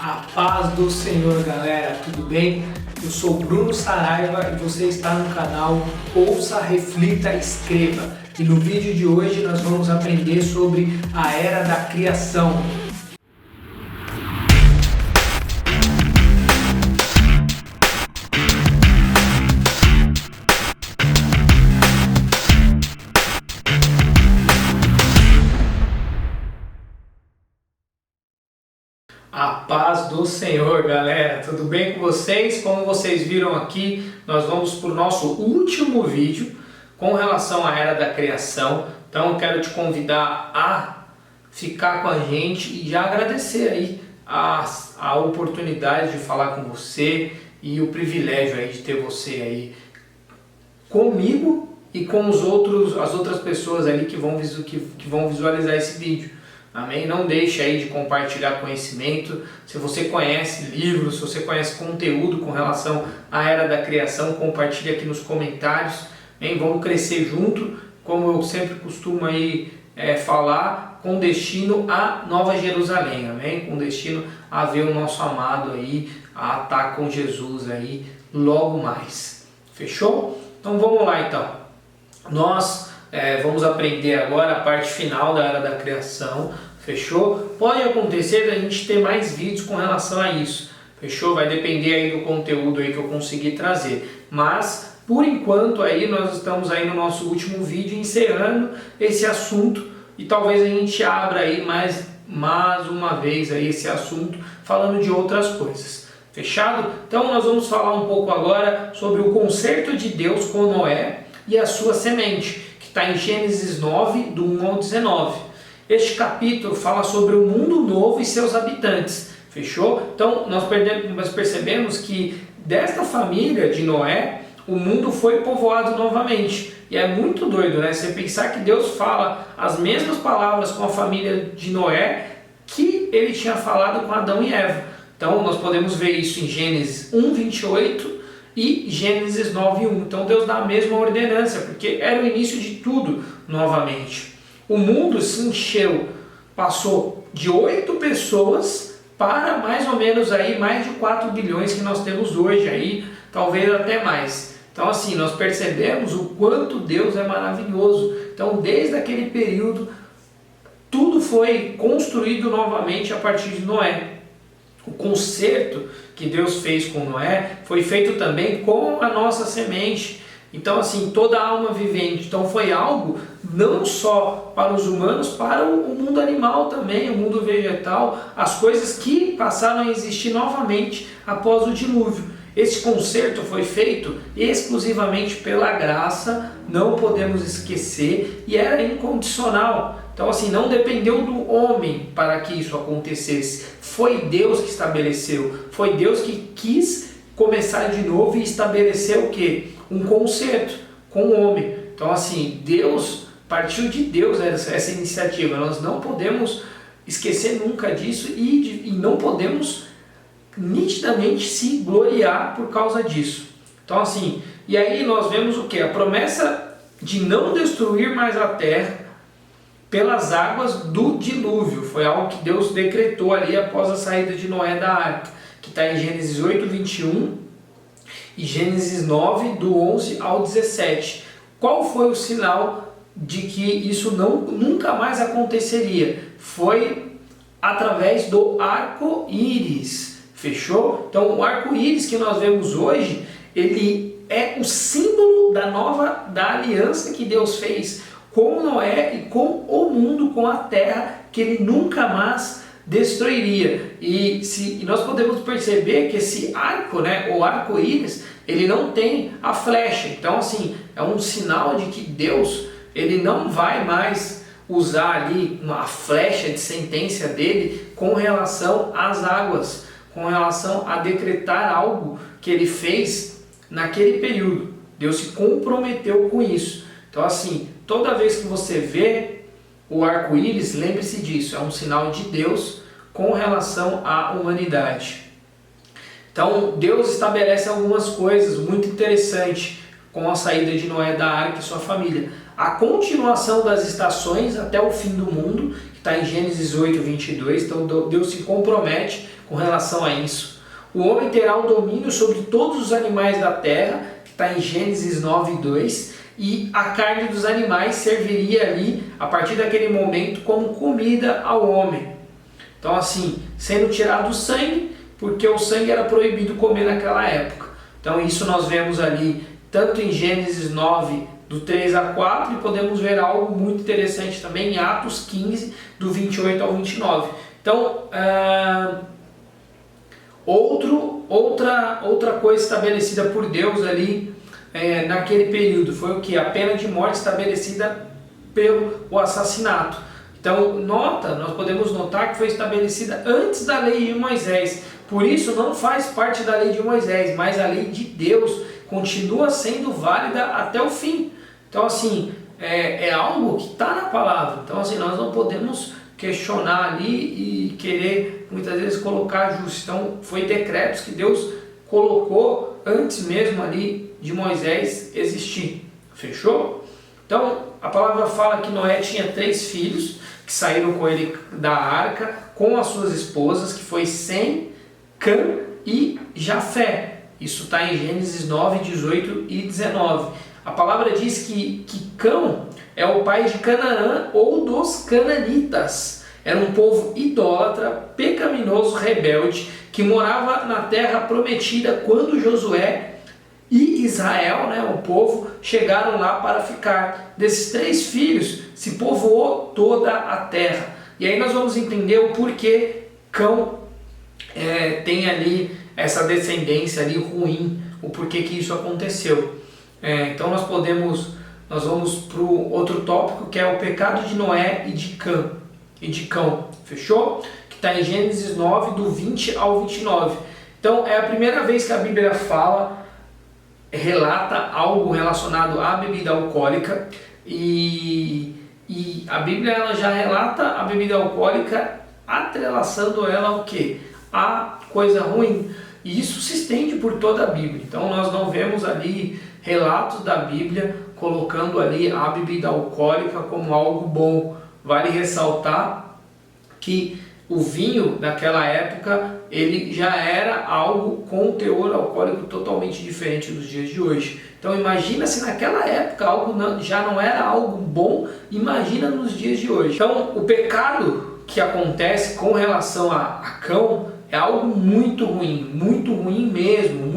A paz do Senhor, galera, tudo bem? Eu sou Bruno Saraiva e você está no canal Ouça, Reflita, Escreva. E no vídeo de hoje nós vamos aprender sobre a Era da Criação. A paz do Senhor, galera, tudo bem com vocês? Como vocês viram aqui, nós vamos para o nosso último vídeo com relação à Era da Criação. Então eu quero te convidar a ficar com a gente e já agradecer aí a oportunidade de falar com você e o privilégio aí de ter você aí comigo e com as outras pessoas ali que vão visualizar esse vídeo. Amém? Não deixe aí de compartilhar conhecimento. Se você conhece livros, se você conhece conteúdo com relação à Era da Criação, compartilhe aqui nos comentários. Amém? Vamos crescer junto, como eu sempre costumo aí falar, com destino a Nova Jerusalém. Amém? Com destino a ver o nosso amado aí, a estar com Jesus aí logo mais. Fechou? Então vamos lá então. Nós vamos aprender agora a parte final da Era da Criação, fechou? Pode acontecer da gente ter mais vídeos com relação a isso, fechou? Vai depender aí do conteúdo aí que eu conseguir trazer, mas por enquanto aí nós estamos aí no nosso último vídeo encerrando esse assunto e talvez a gente abra aí mais uma vez aí esse assunto falando de outras coisas, fechado? Então nós vamos falar um pouco agora sobre o concerto de Deus com Noé e a sua semente. Está em Gênesis 9, do 1 ao 19. Este capítulo fala sobre o mundo novo e seus habitantes. Fechou? Então, nós percebemos que desta família de Noé, o mundo foi povoado novamente. E é muito doido, né? Você pensar que Deus fala as mesmas palavras com a família de Noé que ele tinha falado com Adão e Eva. Então, nós podemos ver isso em Gênesis 1, 28 e Gênesis 9:1. Então Deus dá a mesma ordenança, porque era o início de tudo novamente. O mundo se encheu, passou de 8 pessoas para mais ou menos aí mais de 4 bilhões que nós temos hoje aí, talvez até mais. Então assim, nós percebemos o quanto Deus é maravilhoso. Então desde aquele período tudo foi construído novamente a partir de Noé. O concerto que Deus fez com Noé foi feito também com a nossa semente. Então assim, toda alma vivente. Então foi algo não só para os humanos, para o mundo animal também, o mundo vegetal, as coisas que passaram a existir novamente após o dilúvio. Esse concerto foi feito exclusivamente pela graça, não podemos esquecer, e era incondicional. Então assim, não dependeu do homem para que isso acontecesse. Foi Deus que estabeleceu. Foi Deus que quis começar de novo e estabelecer o quê? Um concerto com o homem. Então assim, Deus, partiu de Deus essa iniciativa. Nós não podemos esquecer nunca disso e não podemos nitidamente se gloriar por causa disso. Então assim, e aí nós vemos o quê? A promessa de não destruir mais a terra pelas águas do dilúvio. Foi algo que Deus decretou ali após a saída de Noé da arca, que está em Gênesis 8, 21 e Gênesis 9, do 11 ao 17. Qual foi o sinal de que isso nunca mais aconteceria? Foi através do arco-íris. Fechou? Então o arco-íris que nós vemos hoje, ele é o símbolo da aliança que Deus fez com Noé e com o mundo, com a terra, que ele nunca mais destruiria. E nós podemos perceber que esse arco, né, o arco-íris, ele não tem a flecha. Então assim, é um sinal de que Deus, ele não vai mais usar ali a flecha de sentença dele com relação às águas, com relação a decretar algo que ele fez naquele período. Deus se comprometeu com isso. Então assim, toda vez que você vê o arco-íris, lembre-se disso, é um sinal de Deus com relação à humanidade. Então Deus estabelece algumas coisas muito interessantes com a saída de Noé da arca e sua família. A continuação das estações até o fim do mundo, que está em Gênesis 8, 22. Então Deus se compromete com relação a isso. O homem terá um domínio sobre todos os animais da terra, que está em Gênesis 9:2, e a carne dos animais serviria ali, a partir daquele momento, como comida ao homem. Então assim, sendo tirado o sangue, porque o sangue era proibido comer naquela época. Então isso nós vemos ali, tanto em Gênesis 9, do 3 a 4, e podemos ver algo muito interessante também em Atos 15, do 28 ao 29. Então, outra coisa estabelecida por Deus ali naquele período foi o que? A pena de morte estabelecida pelo assassinato. Então, nós podemos notar que foi estabelecida antes da lei de Moisés. Por isso, não faz parte da lei de Moisés, mas a lei de Deus continua sendo válida até o fim. Então, assim, é algo que está na palavra. Então, assim, nós não podemos questionar ali e querer, muitas vezes, colocar justo. Então, foi decretos que Deus colocou antes mesmo ali de Moisés existir. Fechou? Então, a palavra fala que Noé tinha 3 filhos que saíram com ele da arca, com as suas esposas, que foi Sem, Cã e Jafé. Isso está em Gênesis 9, 18 e 19. A palavra diz que Cão é o pai de Canaã ou dos cananitas. Era um povo idólatra, pecaminoso, rebelde, que morava na terra prometida quando Josué e Israel, o povo, chegaram lá para ficar. Desses 3 filhos se povoou toda a terra. E aí nós vamos entender o porquê Cão tem ali essa descendência ali ruim, o porquê que isso aconteceu. Então nós vamos para o outro tópico, que é o pecado de Noé e de Cão, fechou? Que está em Gênesis 9, do 20 ao 29. Então é a primeira vez que a Bíblia relata algo relacionado à bebida alcoólica, e a Bíblia ela já relata a bebida alcoólica atrelaçando ela ao quê? A coisa ruim. E isso se estende por toda a Bíblia. Então nós não vemos ali relatos da Bíblia colocando ali a bebida alcoólica como algo bom. Vale ressaltar que o vinho daquela época ele já era algo com teor alcoólico totalmente diferente dos dias de hoje. Então imagina se naquela época já não era algo bom, imagina nos dias de hoje. Então o pecado que acontece com relação a Cão é algo muito ruim mesmo,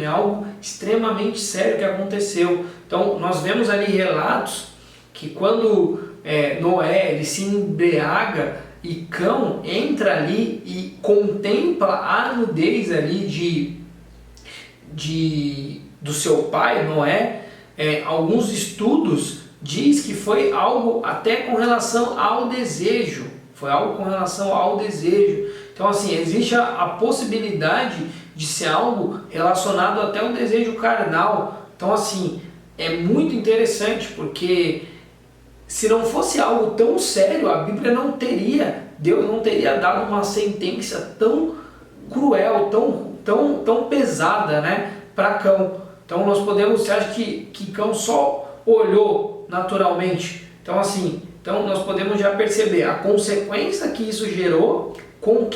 é algo extremamente sério que aconteceu. Então nós vemos ali relatos que quando Noé ele se embriaga e Cão entra ali e contempla a nudez ali do seu pai, Noé, alguns estudos diz que foi algo até com relação ao desejo, Então assim, existe a possibilidade de ser algo relacionado até ao desejo carnal. Então assim, é muito interessante, porque se não fosse algo tão sério, a Bíblia Deus não teria dado uma sentença tão cruel, tão pesada, para Cão. Então você acha que Cão só olhou naturalmente? Então assim, nós podemos já perceber a consequência que isso gerou com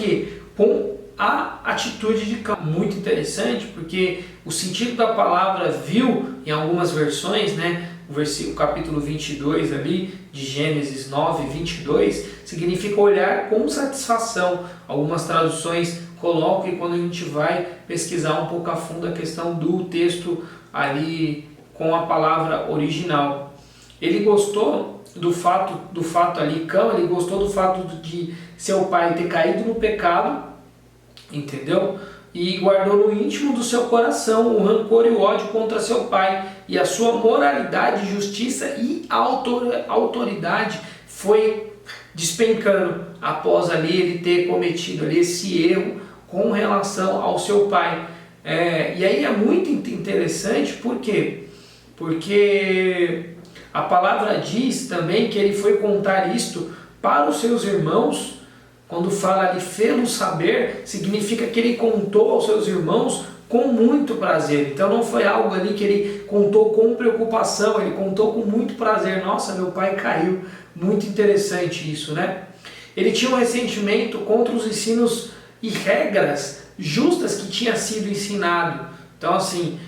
a atitude de Cão. Muito interessante, porque o sentido da palavra viu, em algumas versões, o capítulo 22 ali, de Gênesis 9, 22, significa olhar com satisfação. Algumas traduções colocam, e quando a gente vai pesquisar um pouco a fundo a questão do texto ali com a palavra original. Ele gostou do fato ali, Cão, ele gostou do fato de seu pai ter caído no pecado, entendeu? E guardou no íntimo do seu coração o rancor e o ódio contra seu pai, e a sua moralidade, justiça e autoridade foi despencando após ali ele ter cometido ali esse erro com relação ao seu pai. E aí é muito interessante, por quê? Porque a palavra diz também que ele foi contar isto para os seus irmãos. Quando fala ali fê-los saber, significa que ele contou aos seus irmãos com muito prazer. Então não foi algo ali que ele contou com preocupação, ele contou com muito prazer. Nossa, meu pai caiu. Muito interessante isso, Ele tinha um ressentimento contra os ensinos e regras justas que tinha sido ensinado. Então assim,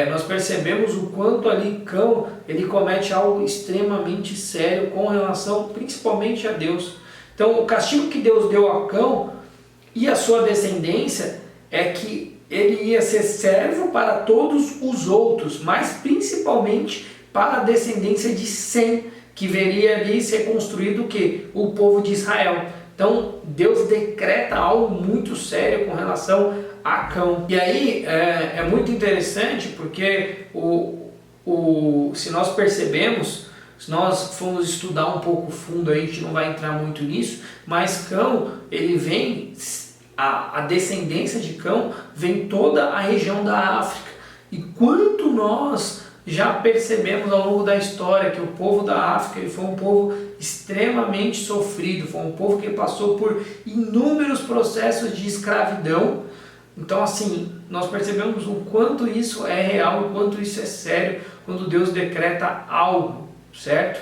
nós percebemos o quanto ali Cão ele comete algo extremamente sério com relação principalmente a Deus. Então o castigo que Deus deu a Cão e a sua descendência é que ele ia ser servo para todos os outros, mas principalmente para a descendência de Sem, que veria ali ser construído o quê? O povo de Israel. Então Deus decreta algo muito sério com relação a Cão. E aí é muito interessante porque se nós percebemos, se nós formos estudar um pouco fundo, a gente não vai entrar muito nisso, mas Cão, ele vem, a descendência de Cão vem toda a região da África. E quanto nós já percebemos ao longo da história que o povo da África ele foi um povo extremamente sofrido, foi um povo que passou por inúmeros processos de escravidão. Então assim, nós percebemos o quanto isso é real, o quanto isso é sério quando Deus decreta algo, certo?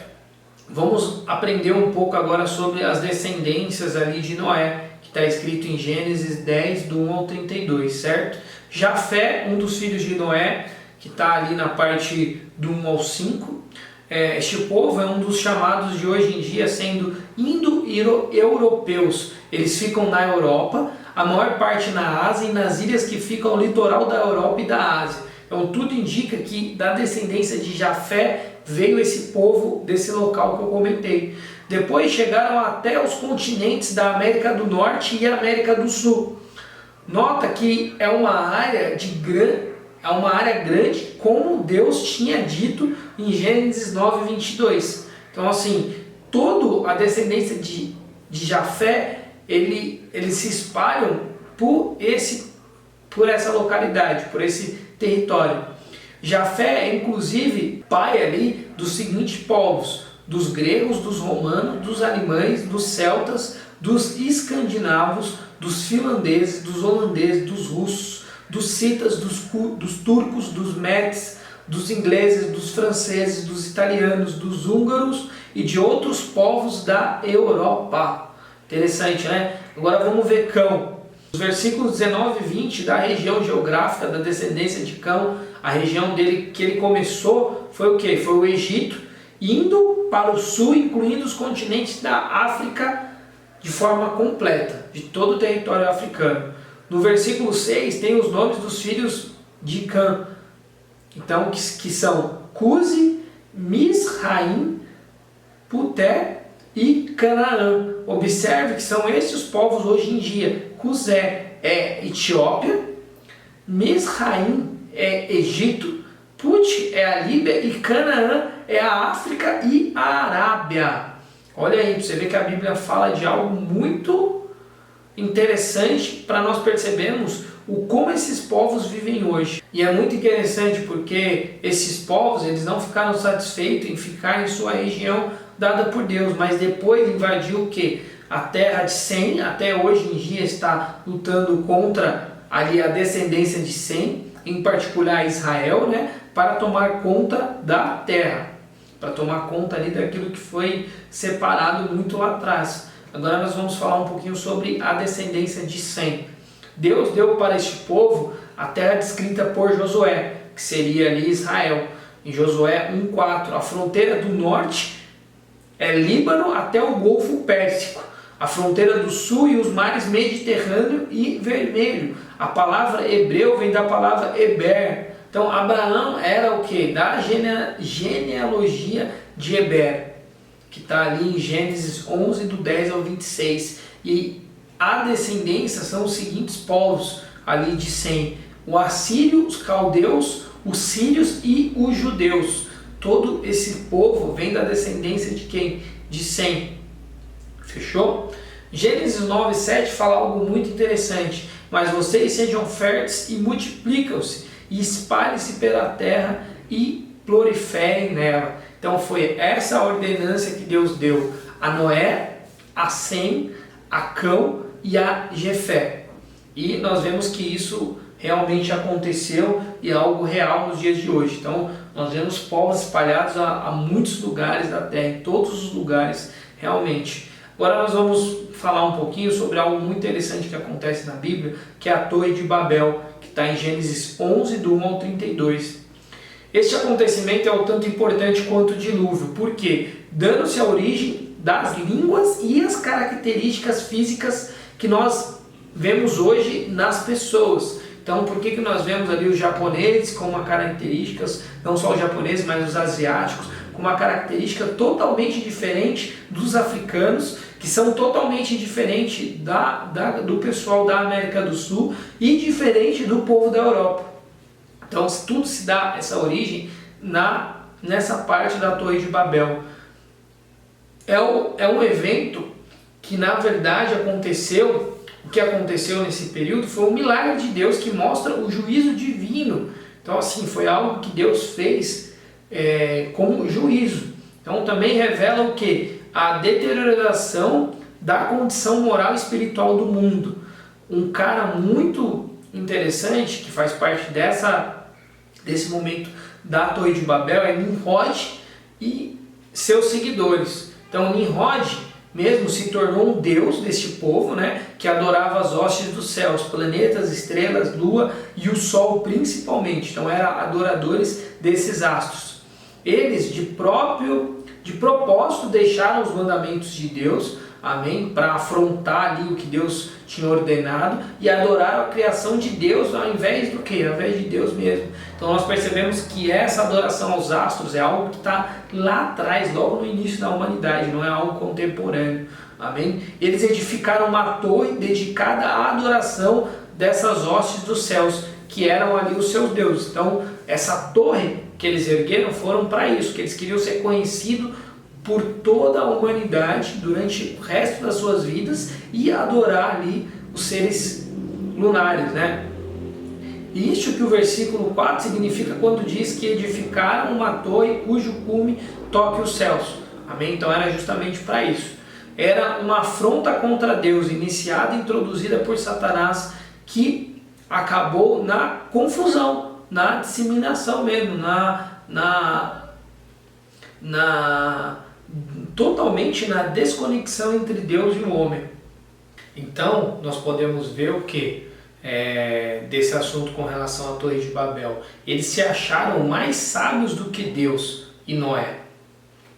Vamos aprender um pouco agora sobre as descendências ali de Noé, que está escrito em Gênesis 10, do 1 ao 32, certo? Jafé, um dos filhos de Noé, que está ali na parte do 1 ao 5. Este povo é um dos chamados de hoje em dia sendo indo-europeus. Eles ficam na Europa, a maior parte na Ásia e nas ilhas que ficam ao litoral da Europa e da Ásia. Então tudo indica que da descendência de Jafé veio esse povo desse local que eu comentei. Depois chegaram até os continentes da América do Norte e América do Sul. Nota que é uma área grande, como Deus tinha dito em Gênesis 9, 22. Então assim, toda a descendência de Jafé, eles se espalham por essa localidade, por esse território. Jafé é inclusive pai ali dos seguintes povos: dos gregos, dos romanos, dos alemães, dos celtas, dos escandinavos, dos finlandeses, dos holandeses, dos russos, dos citas, dos turcos, dos medes, dos ingleses, dos franceses, dos italianos, dos húngaros e de outros povos da Europa. Interessante, né? Agora vamos ver Cão. Os versículos 19 e 20 da região geográfica da descendência de Cão, a região dele que ele começou foi o que? Foi o Egito, indo para o sul, incluindo os continentes da África de forma completa, de todo o território africano. No versículo 6 tem os nomes dos filhos de Cã, então, que são Cusi, Misraim, Puté e Canaã. Observe que são esses os povos hoje em dia. Cusé é Etiópia, Misraim é Egito, Put é a Líbia e Canaã é a África e a Arábia. Olha aí, você vê que a Bíblia fala de algo muito interessante para nós percebermos como esses povos vivem hoje. E é muito interessante porque esses povos eles não ficaram satisfeitos em ficar em sua região dada por Deus, mas depois invadiu o que? A terra de Sem, até hoje em dia está lutando contra ali a descendência de Sem, em particular Israel, né, para tomar conta da terra, para tomar conta ali daquilo que foi separado muito lá atrás. Agora nós vamos falar um pouquinho sobre a descendência de Sem. Deus deu para este povo a terra descrita por Josué, que seria ali Israel. Em Josué 1,4, a fronteira do norte é Líbano até o Golfo Pérsico. A fronteira do sul e os mares Mediterrâneo e Vermelho. A palavra hebreu vem da palavra Eber. Então Abraão era o que? Da genealogia de Eber, que está ali em Gênesis 11, do 10 ao 26. E a descendência são os seguintes povos ali de Sem: o assírio, os caldeus, os sírios e os judeus. Todo esse povo vem da descendência de quem? De Sem. Fechou? Gênesis 9, 7 fala algo muito interessante. Mas vocês sejam férteis e multiplicam-se, e espalhem-se pela terra e proliferem nela. Então foi essa a ordenança que Deus deu a Noé, a Sem, a Cão e a Jefé. E nós vemos que isso realmente aconteceu e é algo real nos dias de hoje. Então nós vemos povos espalhados a muitos lugares da terra, em todos os lugares realmente. Agora nós vamos falar um pouquinho sobre algo muito interessante que acontece na Bíblia, que é a Torre de Babel, que está em Gênesis 11, do 1 ao 32. Este acontecimento é o tanto importante quanto o dilúvio, porque dando-se a origem das línguas e as características físicas que nós vemos hoje nas pessoas. Então, por que nós vemos ali os japoneses com uma características, não só os japoneses, mas os asiáticos, com uma característica totalmente diferente dos africanos, que são totalmente diferente do pessoal da América do Sul e diferente do povo da Europa. Então, tudo se dá essa origem nessa parte da Torre de Babel. É um evento que, na verdade, aconteceu. O que aconteceu nesse período foi um milagre de Deus que mostra o juízo divino. Então, assim, foi algo que Deus fez com juízo. Então, também revela o que? A deterioração da condição moral e espiritual do mundo. Um cara muito interessante que faz parte desse momento da Torre de Babel é Nimrod e seus seguidores. Então, Nimrod mesmo se tornou um deus deste povo, né, que adorava as hostes dos céus, planetas, estrelas, lua e o sol principalmente. Então eram adoradores desses astros. Eles de propósito deixaram os mandamentos de Deus, amém, para afrontar ali o que Deus tinha ordenado e adoraram a criação de Deus ao invés do que? Ao invés de Deus mesmo. Então nós percebemos que essa adoração aos astros é algo que está lá atrás, logo no início da humanidade, não é algo contemporâneo. Amém? Eles edificaram uma torre dedicada à adoração dessas hostes dos céus, que eram ali os seus deuses. Então essa torre que eles ergueram foram para isso, que eles queriam ser conhecidos por toda a humanidade durante o resto das suas vidas e adorar ali os seres lunares, né? E isso que o versículo 4 significa quando diz que edificaram uma torre cujo cume toque os céus. Amém? Então era justamente para isso. Era uma afronta contra Deus, iniciada e introduzida por Satanás, que acabou na confusão, na disseminação mesmo, totalmente na desconexão entre Deus e o homem. Então nós podemos ver o que desse assunto com relação à Torre de Babel. Eles se acharam mais sábios do que Deus e Noé.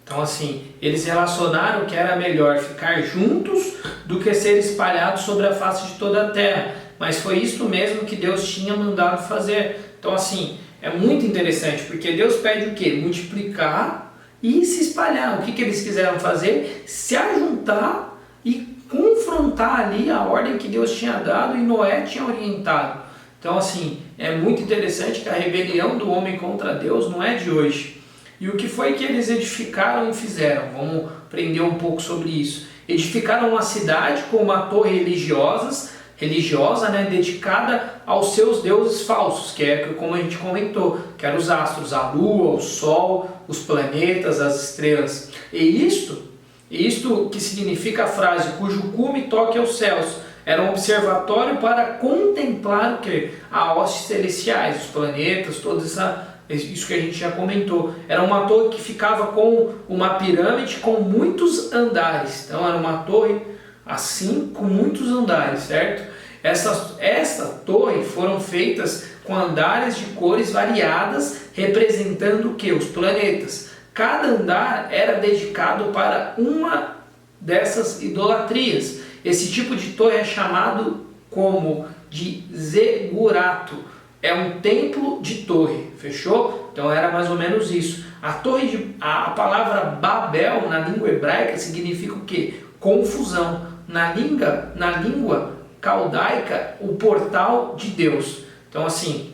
Então assim, eles relacionaram que era melhor ficar juntos do que ser espalhados sobre a face de toda a terra. Mas foi isso mesmo que Deus tinha mandado fazer. Então assim, é muito interessante, porque Deus pede o quê? Multiplicar e se espalhar. O que eles quiseram fazer? Se ajuntar e confrontar ali a ordem que Deus tinha dado e Noé tinha orientado. Então assim, é muito interessante que a rebelião do homem contra Deus não é de hoje. E o que foi que eles edificaram e fizeram? Vamos aprender um pouco sobre isso. Edificaram uma cidade com uma torre religiosa, né, dedicada aos seus deuses falsos, que é como a gente comentou, que eram os astros, a lua, o sol, os planetas, as estrelas. E isto que significa a frase, cujo cume toque aos céus, era um observatório para contemplar o que? As hostes celestiais, os planetas, isso que a gente já comentou. Era uma torre que ficava com uma pirâmide com muitos andares. Então era uma torre assim com muitos andares, certo? Essa torre foram feitas com andares de cores variadas, representando o que? Os planetas. Cada andar era dedicado para uma dessas idolatrias. Esse tipo de torre é chamado como de zigurato. É um templo de torre, fechou? Então era mais ou menos isso. A palavra Babel na língua hebraica significa o quê? Confusão. Na língua caldaica, o portal de Deus. Então assim,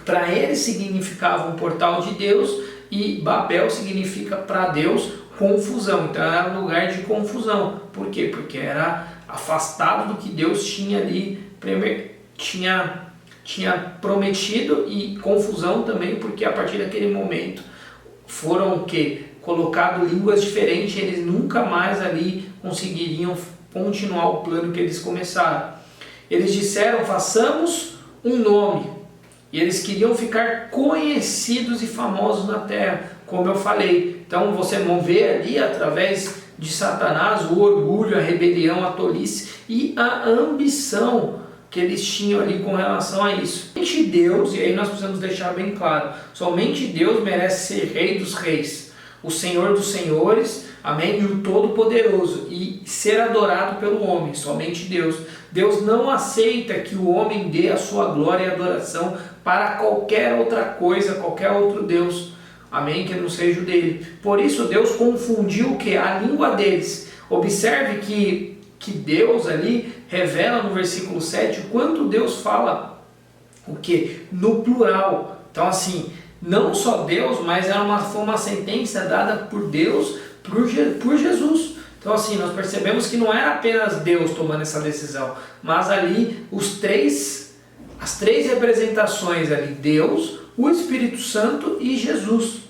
para eles significava um portal de Deus e Babel significa para Deus confusão. Então era um lugar de confusão. Por quê? Porque era afastado do que Deus tinha ali, tinha prometido, e confusão também porque a partir daquele momento foram o quê? Colocado línguas diferentes, eles nunca mais ali conseguiriam continuar o plano que eles começaram. Eles disseram, façamos um nome. E eles queriam ficar conhecidos e famosos na terra, como eu falei. Então você vê ali através de Satanás, o orgulho, a rebelião, a tolice e a ambição que eles tinham ali com relação a isso. Somente Deus, e aí nós precisamos deixar bem claro, somente Deus merece ser Rei dos Reis, o Senhor dos Senhores, amém? E o Todo-Poderoso, e ser adorado pelo homem, somente Deus. Deus não aceita que o homem dê a sua glória e adoração para qualquer outra coisa, qualquer outro Deus, amém? Que não seja o dele. Por isso Deus confundiu o que? A língua deles. Observe que Deus ali revela no versículo 7 o quanto Deus fala o que? No plural. Então assim, não só Deus, mas foi uma sentença dada por Deus, por Jesus. Então assim, nós percebemos que não era apenas Deus tomando essa decisão, mas ali as três representações ali, Deus, o Espírito Santo e Jesus.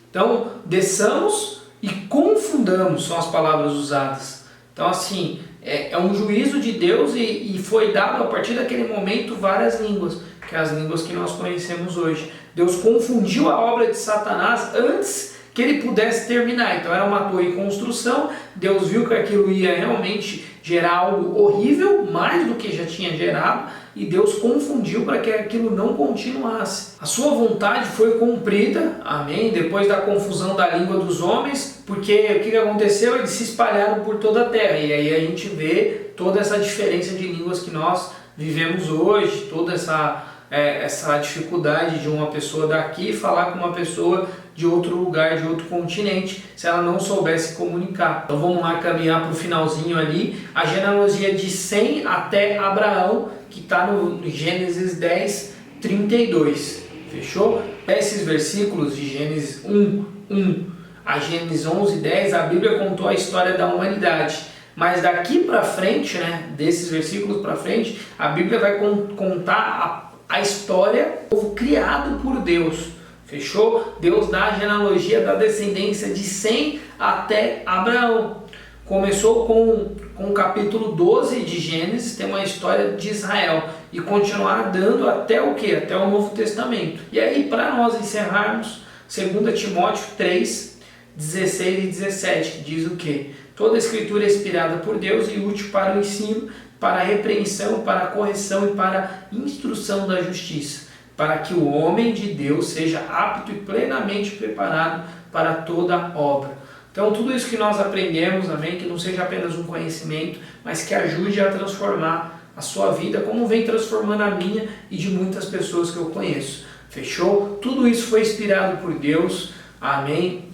Então, desçamos e confundamos, são as palavras usadas. Então assim, é um juízo de Deus e foi dado a partir daquele momento várias línguas, que é as línguas que nós conhecemos hoje. Deus confundiu a obra de Satanás antes que ele pudesse terminar. Então era uma torre em construção, Deus viu que aquilo ia realmente gerar algo horrível, mais do que já tinha gerado, e Deus confundiu para que aquilo não continuasse. A sua vontade foi cumprida, amém, depois da confusão da língua dos homens, porque o que aconteceu? Eles se espalharam por toda a terra, e aí a gente vê toda essa diferença de línguas que nós vivemos hoje, toda essa dificuldade de uma pessoa daqui falar com uma pessoa de outro lugar, de outro continente, se ela não soubesse comunicar. Então vamos lá caminhar para o finalzinho ali, a genealogia de Sem até Abraão, que está no Gênesis 10, 32. Fechou? Esses versículos de Gênesis 1 a Gênesis 11, 10, a Bíblia contou a história da humanidade. Mas daqui para frente, desses versículos para frente, a Bíblia vai contar a história do povo criado por Deus. Fechou? Deus dá a genealogia da descendência de Sem até Abraão. Começou com o capítulo 12 de Gênesis, tem uma história de Israel, e continuar dando até o quê? Até o Novo Testamento. E aí, para nós encerrarmos, 2 Timóteo 3, 16 e 17, que diz o quê? Toda a escritura é inspirada por Deus e útil para o ensino, para a repreensão, para a correção e para a instrução da justiça, para que o homem de Deus seja apto e plenamente preparado para toda obra. Então tudo isso que nós aprendemos, amém, que não seja apenas um conhecimento, mas que ajude a transformar a sua vida, como vem transformando a minha e de muitas pessoas que eu conheço. Fechou? Tudo isso foi inspirado por Deus, amém.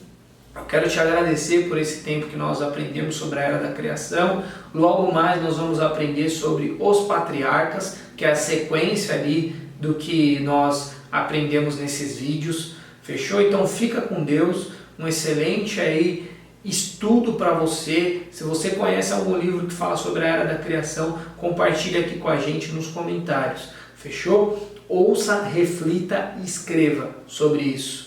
Eu quero te agradecer por esse tempo que nós aprendemos sobre a era da criação. Logo mais nós vamos aprender sobre os patriarcas, que é a sequência ali do que nós aprendemos nesses vídeos. Fechou? Então fica com Deus, um excelente aí estudo para você. Se você conhece algum livro que fala sobre a era da criação, compartilhe aqui com a gente nos comentários. Fechou? Ouça, reflita e escreva sobre isso.